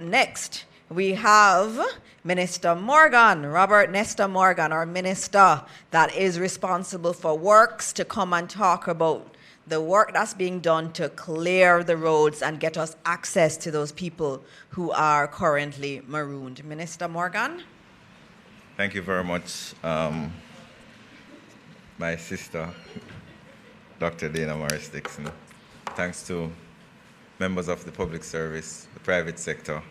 Next, we have Minister Morgan, Robert Nesta Morgan, our minister that is responsible for works, to come and talk about the work that's being done to clear the roads and get us access to those people who are currently marooned. Minister Morgan. Thank you very much, my sister, Dr. Dana Morris Dixon. Thanks to members of the public service, the private sector,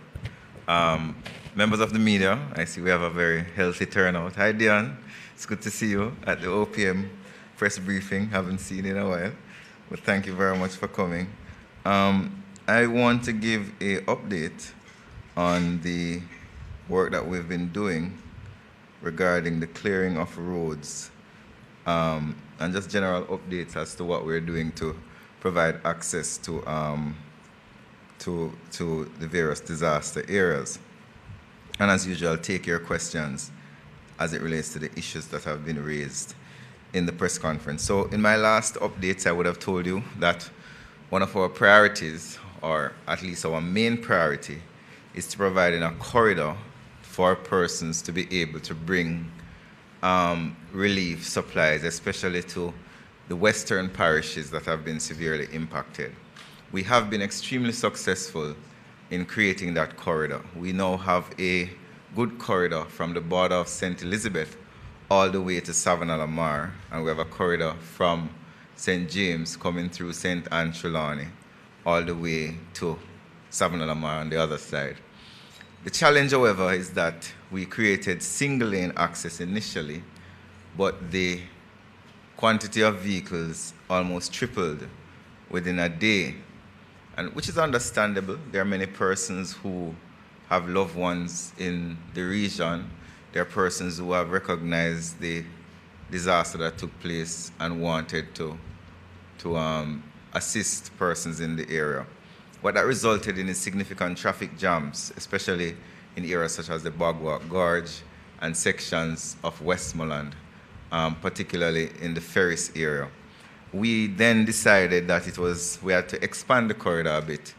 members of the media. I see we have a very healthy turnout. Hi, Dion. It's good to see you at the OPM press briefing. Haven't seen you in a while, but thank you very much for coming. I want to give an update on the work that we've been doing regarding the clearing of roads, and just general updates as to what we're doing to provide access to the various disaster areas. And as usual, take your questions as it relates to the issues that have been raised in the press conference. So in my last updates, I would have told you that one of our priorities, or at least our main priority, is to provide a corridor for persons to be able to bring relief supplies, especially to the western parishes that have been severely impacted. We have been extremely successful in creating that corridor. We now have a good corridor from the border of St. Elizabeth all the way to Savannah-la-Mar, and we have a corridor from St. James coming through St. Anne Trelawney all the way to Savannah-la-Mar on the other side. The challenge, however, is that we created single-lane access initially, but the quantity of vehicles almost tripled within a day, and which is understandable. There are many persons who have loved ones in the region. There are persons who have recognized the disaster that took place and wanted to assist persons in the area. What that resulted in is significant traffic jams, especially in areas such as the Bogwalk Gorge and sections of Westmoreland, particularly in the Ferris area. We then decided that we had to expand the corridor a bit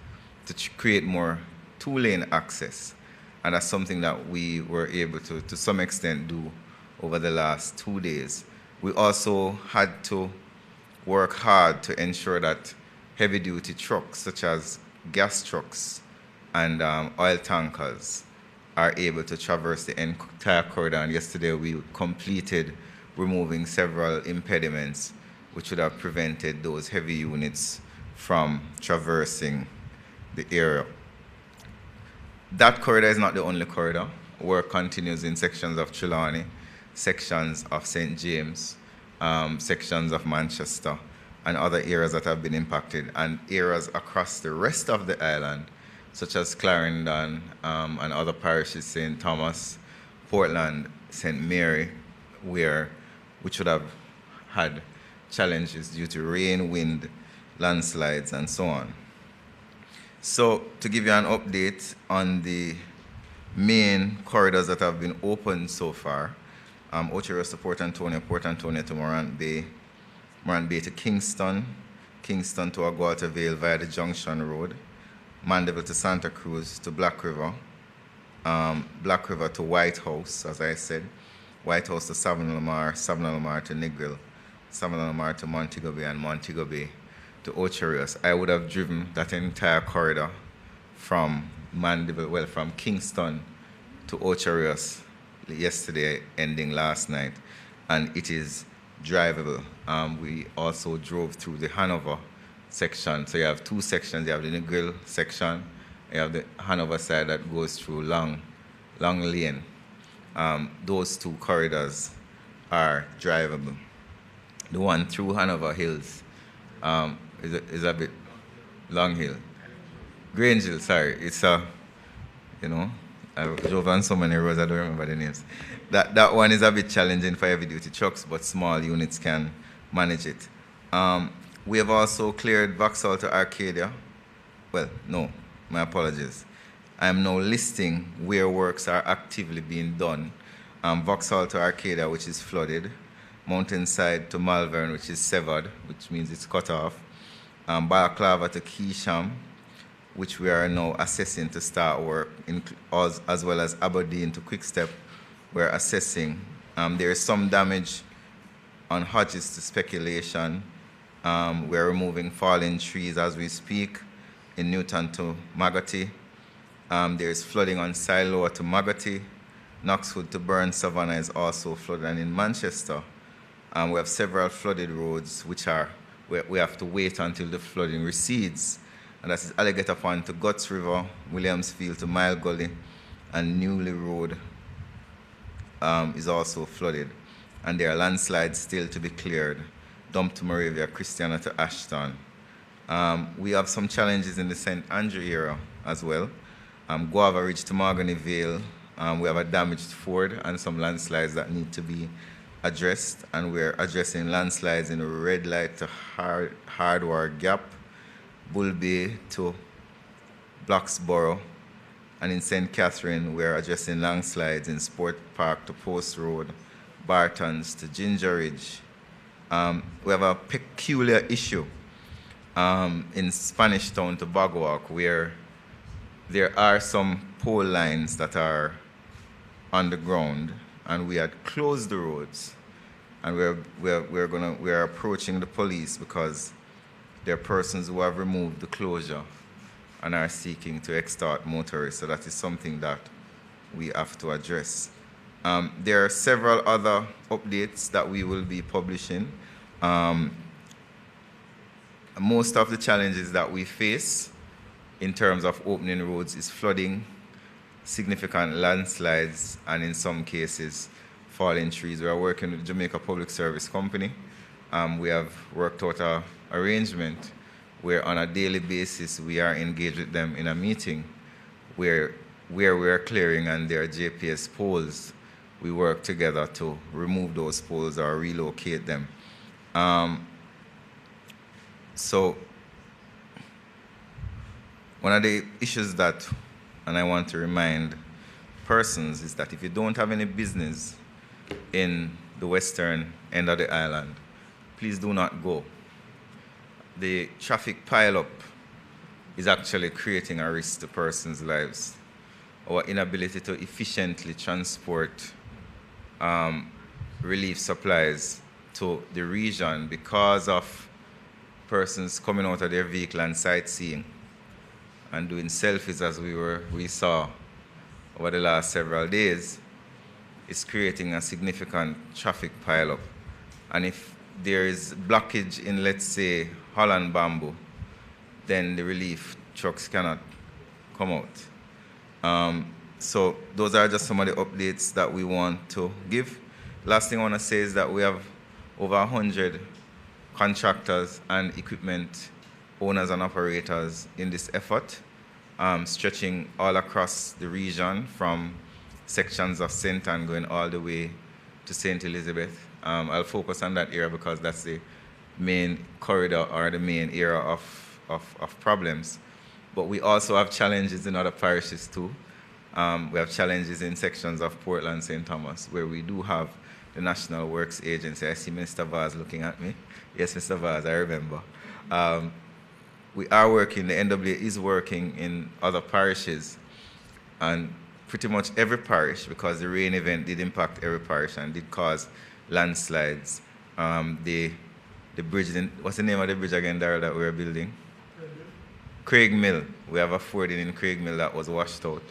to create more two-lane access. And that's something that we were able to some extent, do over the last 2 days. We also had to work hard to ensure that heavy-duty trucks, such as gas trucks and oil tankers, are able to traverse the entire corridor. And yesterday we completed removing several impediments which would have prevented those heavy units from traversing the area. That corridor is not the only corridor. Work continues in sections of Trelawney, sections of St. James, sections of Manchester, and other areas that have been impacted, and areas across the rest of the island, such as Clarendon and other parishes, St. Thomas, Portland, St. Mary, which would have had challenges due to rain, wind, landslides, and so on. So to give you an update on the main corridors that have been opened so far, Ocho to Port Antonio to Morant Bay to Kingston to Aguata Vale via the Junction Road, Mandeville to Santa Cruz to Black River to White House, as I said, White House to Savannah-la-Mar to Negril, Savannah-la-Mar to Montego Bay, and Montego Bay to Ocho Rios. I would have driven that entire corridor from from Kingston to Ocho Rios yesterday, ending last night, and it is drivable. We also drove through the Hanover section. So you have two sections. You have the Negril section, you have the Hanover side that goes through Long Lane. Those two corridors are drivable. The one through Hanover Hills is a bit Long Hill. Grange Hill, sorry. It's I've drove on so many roads, I don't remember the names. That one is a bit challenging for heavy-duty trucks, but small units can manage it. We have also cleared Vauxhall to Arcadia. Well, no, my apologies. I am now listing where works are actively being done. Vauxhall to Arcadia, which is flooded. Mountainside to Malvern, which is severed, which means it's cut off. Balaclava to Keysham. which we are now assessing to start work, as well as Aberdeen to Quickstep, we're assessing. There is some damage on Hodges to Speculation. We're removing fallen trees as we speak in Newton to Magotty. There's flooding on Siloa to Magotty. Knoxwood to Burn Savannah is also flooded. And in Manchester, we have several flooded roads which we have to wait until the flooding recedes. And that is Alligator Pond to Guts River, Williamsfield to Mile Gully, and Newley Road is also flooded. And there are landslides still to be cleared. Dump to Moravia, Christiana to Ashton. We have some challenges in the St. Andrew area as well. Guava Ridge to Mahogany Vale. We have a damaged ford and some landslides that need to be addressed. And we're addressing landslides in Red Light to Hardware Gap, Bull Bay to Bloxborough. And in St. Catherine, we're addressing landslides in Sport Park to Post Road, Bartons to Ginger Ridge. We have a peculiar issue in Spanish Town to Bogwalk, where there are some pole lines that are on the ground, and we had closed the roads, and we're approaching the police because there are persons who have removed the closure and are seeking to extort motorists. So that is something that we have to address. There are several other updates that we will be publishing. Most of the challenges that we face in terms of opening roads is flooding, significant landslides, and in some cases, falling trees. We are working with the Jamaica Public Service Company. We have worked out an arrangement where on a daily basis we are engaged with them in a meeting where we are clearing and there are JPS poles. We work together to remove those poles or relocate them. So one of the issues that, and I want to remind persons, is that if you don't have any business in the western end of the island, please do not go. The traffic pileup is actually creating a risk to persons' lives. Our inability to efficiently transport relief supplies to the region because of persons coming out of their vehicle and sightseeing and doing selfies, as we saw over the last several days, is creating a significant traffic pileup. And if there is blockage in, let's say, Holland Bamboo, then the relief trucks cannot come out. So those are just some of the updates that we want to give. Last thing I want to say is that we have over 100 contractors and equipment owners and operators in this effort, stretching all across the region from sections of St. Anne going all the way to St. Elizabeth. I'll focus on that area because that's the main corridor or the main area of problems. But we also have challenges in other parishes too. We have challenges in sections of Portland, St. Thomas, where we do have the National Works Agency. I see Mr. Vaz looking at me. Yes, Mr. Vaz, I remember. We are working, the NWA is working in other parishes, and pretty much every parish, because the rain event did impact every parish and did cause landslides. The bridge, what's the name of the bridge again, Darrell, that we're building? Craig Mill. We have a fording in Craig Mill that was washed out,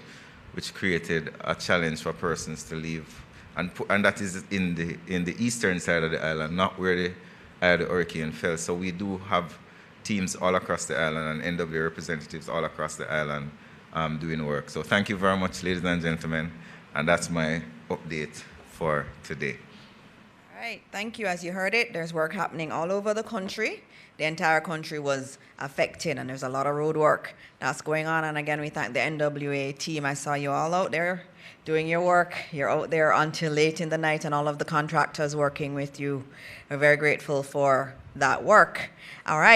which created a challenge for persons to leave. And that is in the eastern side of the island, not where the hurricane fell. So we do have teams all across the island and NWA representatives all across the island doing work. So thank you very much, ladies and gentlemen. And that's my update for today. All right, thank you. As you heard it, there's work happening all over the country. The entire country was affected, and there's a lot of road work that's going on. And again, we thank the NWA team. I saw you all out there doing your work. You're out there until late in the night, and all of the contractors working with you. We're very grateful for that work. All right.